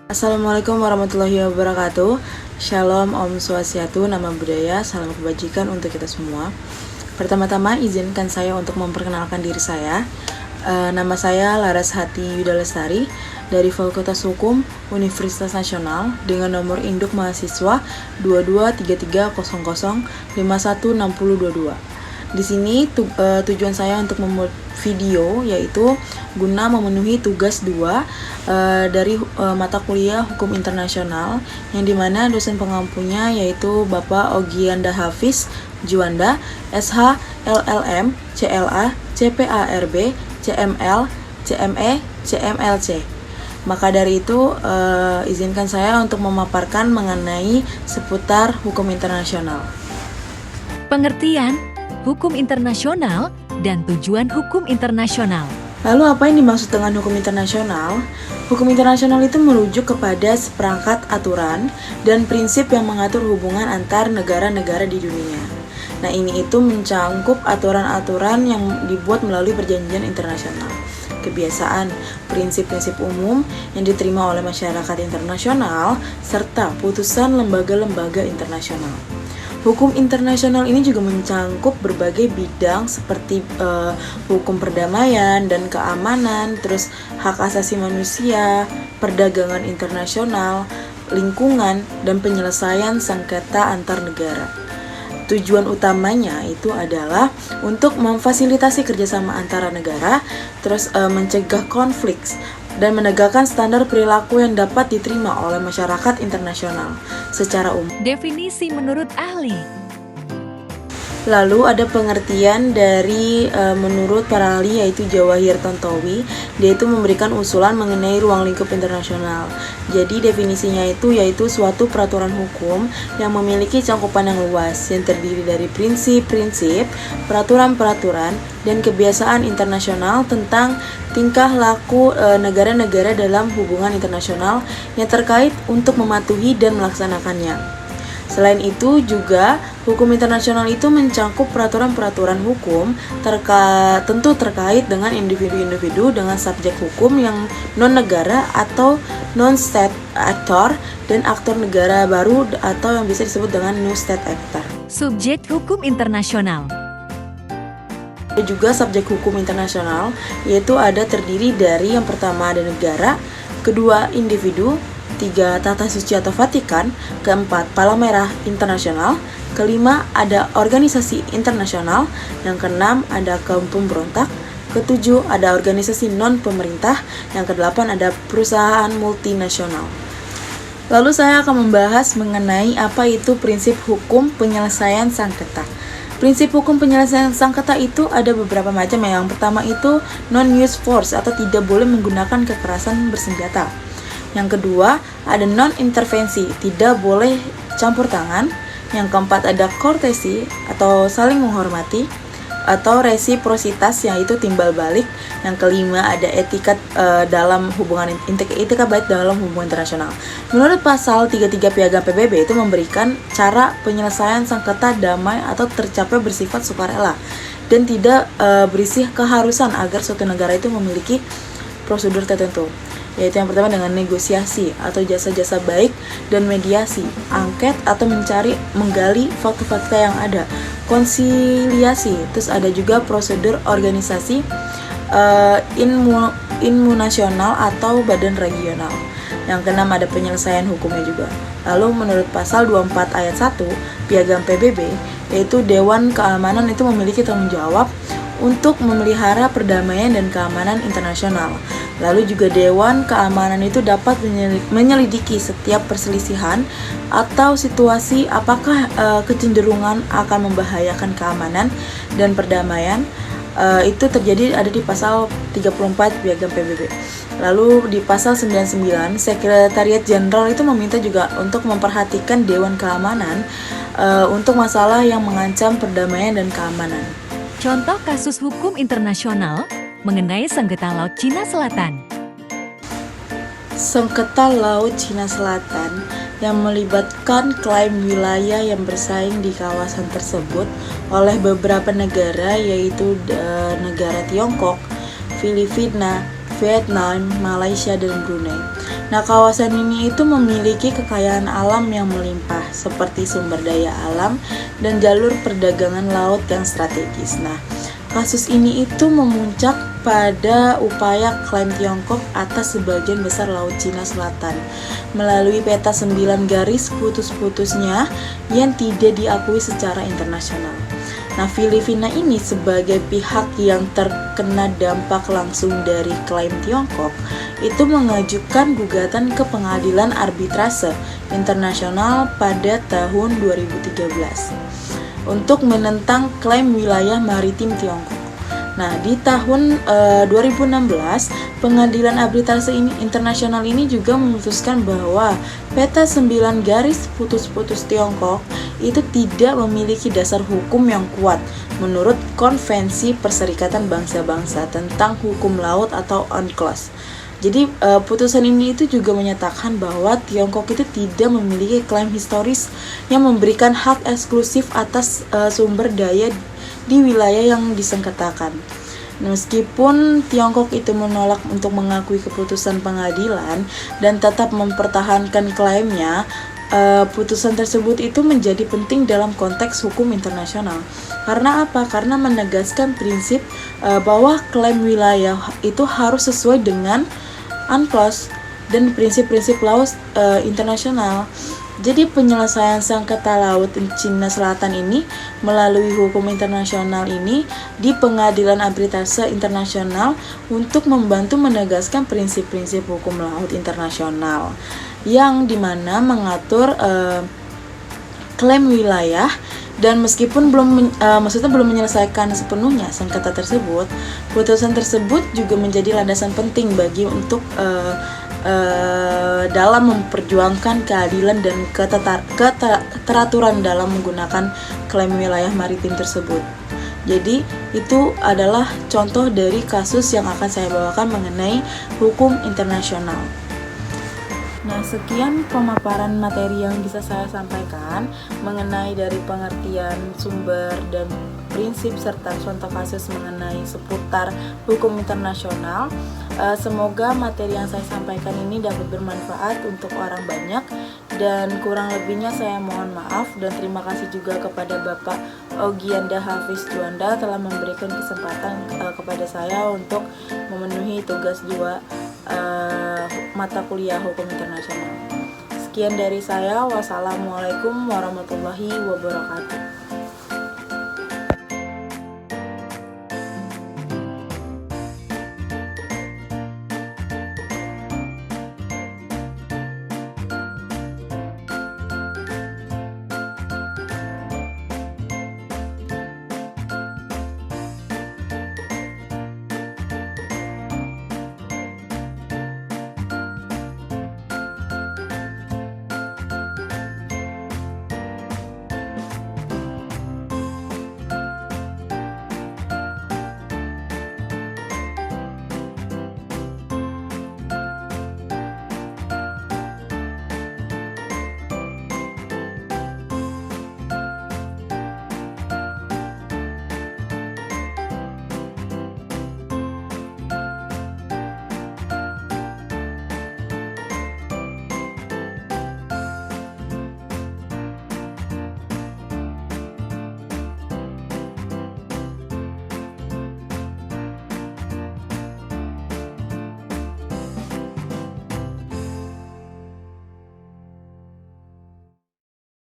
Assalamualaikum warahmatullahi wabarakatuh. Shalom, Om Swastiastu, Nama Budaya, salam kebajikan untuk kita semua. Pertama-tama izinkan saya untuk memperkenalkan diri saya. Nama saya Laras Hati Yuda Lestari dari Fakultas Hukum Universitas Nasional dengan nomor induk mahasiswa 223300516022. Di sini tujuan saya untuk membuat video yaitu guna memenuhi tugas 2 dari mata kuliah Hukum Internasional yang dimana dosen pengampunya yaitu Bapak Ogianda Hafiz Juanda, SH, LLM, CLA, CPARB, CML, CME, CMLC. Maka dari itu izinkan saya untuk memaparkan mengenai seputar hukum internasional. Pengertian hukum internasional dan tujuan hukum internasional. Lalu apa yang dimaksud dengan hukum internasional? Hukum internasional itu merujuk kepada seperangkat aturan dan prinsip yang mengatur hubungan antar negara-negara di dunia. Nah, ini itu mencangkup aturan-aturan yang dibuat melalui perjanjian internasional, kebiasaan, prinsip-prinsip umum yang diterima oleh masyarakat internasional, serta putusan lembaga-lembaga internasional. Hukum internasional ini juga mencangkup berbagai bidang seperti hukum perdamaian dan keamanan, terus hak asasi manusia, perdagangan internasional, lingkungan, dan penyelesaian sengketa antar negara. Tujuan utamanya itu adalah untuk memfasilitasi kerjasama antara negara, terus mencegah konflik, dan menegakkan standar perilaku yang dapat diterima oleh masyarakat internasional secara umum. Definisi menurut ahli. Lalu ada pengertian dari menurut para ahli yaitu Jawahir Tontowi. Dia itu memberikan usulan mengenai ruang lingkup internasional. Jadi definisinya itu yaitu suatu peraturan hukum yang memiliki cakupan yang luas yang terdiri dari prinsip-prinsip, peraturan-peraturan, dan kebiasaan internasional tentang tingkah laku negara-negara dalam hubungan internasional yang terkait untuk mematuhi dan melaksanakannya. Selain itu juga hukum internasional itu mencangkup peraturan-peraturan hukum tentu terkait dengan individu-individu dengan subjek hukum yang non-negara atau non-state actor dan aktor negara baru atau yang bisa disebut dengan new state actor. Subjek hukum internasional. Ada juga subjek hukum internasional yaitu ada terdiri dari yang pertama ada negara, kedua individu, 3. Tata Suci atau Vatikan, keempat Palang Merah Internasional, kelima ada organisasi internasional, yang keenam ada kaum pemberontak, ketujuh ada organisasi non-pemerintah, yang kedelapan ada perusahaan multinasional. Lalu saya akan membahas mengenai apa itu prinsip hukum penyelesaian sengketa. Prinsip hukum penyelesaian sengketa itu ada beberapa macam. Yang pertama itu non-use force atau tidak boleh menggunakan kekerasan bersenjata. Yang kedua, ada non-intervensi, tidak boleh campur tangan. Yang keempat, ada courtesy atau saling menghormati atau resiprositas, yaitu timbal balik. Yang kelima, ada etika dalam hubungan etika baik dalam hubungan internasional. Menurut pasal 33 Piagam PBB itu memberikan cara penyelesaian sengketa damai atau tercapai bersifat sukarela dan tidak berisi keharusan agar suatu negara itu memiliki prosedur tertentu. Yaitu yang pertama dengan negosiasi atau jasa-jasa baik dan mediasi, angket atau menggali fakta-fakta yang ada, konsiliasi, terus ada juga prosedur organisasi nasional atau badan regional. Yang keenam ada penyelesaian hukumnya juga. Lalu menurut pasal 24 ayat 1 Piagam PBB, yaitu Dewan Keamanan itu memiliki tanggung jawab untuk memelihara perdamaian dan keamanan internasional. Lalu juga Dewan Keamanan itu dapat menyelidiki setiap perselisihan atau situasi apakah kecenderungan akan membahayakan keamanan dan perdamaian. Itu terjadi ada di pasal 34 Piagam PBB. Lalu di pasal 99 Sekretariat Jenderal itu meminta juga untuk memperhatikan Dewan Keamanan untuk masalah yang mengancam perdamaian dan keamanan. Contoh kasus hukum internasional mengenai sengketa Laut Cina Selatan. Sengketa Laut Cina Selatan yang melibatkan klaim wilayah yang bersaing di kawasan tersebut oleh beberapa negara yaitu negara Tiongkok, Filipina, Vietnam, Malaysia, dan Brunei. Nah, kawasan ini itu memiliki kekayaan alam yang melimpah seperti sumber daya alam dan jalur perdagangan laut yang strategis. Nah, kasus ini itu memuncak pada upaya klaim Tiongkok atas sebagian besar Laut Cina Selatan melalui peta 9 garis putus-putusnya yang tidak diakui secara internasional. Nah, Filipina ini sebagai pihak yang terkena dampak langsung dari klaim Tiongkok itu mengajukan gugatan ke Pengadilan Arbitrase Internasional pada tahun 2013 untuk menentang klaim wilayah maritim Tiongkok. Nah, di tahun 2016, Pengadilan Arbitrase Internasional ini juga memutuskan bahwa peta 9 garis putus-putus Tiongkok itu tidak memiliki dasar hukum yang kuat menurut Konvensi Perserikatan Bangsa-Bangsa tentang Hukum Laut atau UNCLOS. Jadi putusan ini itu juga menyatakan bahwa Tiongkok itu tidak memiliki klaim historis yang memberikan hak eksklusif atas sumber daya di wilayah yang disengketakan. Meskipun Tiongkok itu menolak untuk mengakui keputusan pengadilan dan tetap mempertahankan klaimnya, putusan tersebut itu menjadi penting dalam konteks hukum internasional. Karena apa? Karena menegaskan prinsip bahwa klaim wilayah itu harus sesuai dengan UNCLOS dan prinsip-prinsip laut internasional. Jadi penyelesaian sengketa laut Cina Selatan ini melalui hukum internasional ini di Pengadilan Arbitrase Internasional untuk membantu menegaskan prinsip-prinsip hukum laut internasional yang dimana mengatur klaim wilayah. Dan meskipun belum menyelesaikan sepenuhnya sengketa tersebut, putusan tersebut juga menjadi landasan penting bagi untuk dalam memperjuangkan keadilan dan keteraturan dalam menggunakan klaim wilayah maritim tersebut. Jadi itu adalah contoh dari kasus yang akan saya bawakan mengenai hukum internasional. Nah, sekian pemaparan materi yang bisa saya sampaikan mengenai dari pengertian sumber dan prinsip serta contoh kasus mengenai seputar hukum internasional. Semoga materi yang saya sampaikan ini dapat bermanfaat untuk orang banyak, dan kurang lebihnya saya mohon maaf, dan terima kasih juga kepada Bapak Ogianda Hafiz Juanda telah memberikan kesempatan kepada saya untuk memenuhi tugas 2 mata kuliah hukum internasional. Sekian dari saya. Wassalamualaikum warahmatullahi wabarakatuh.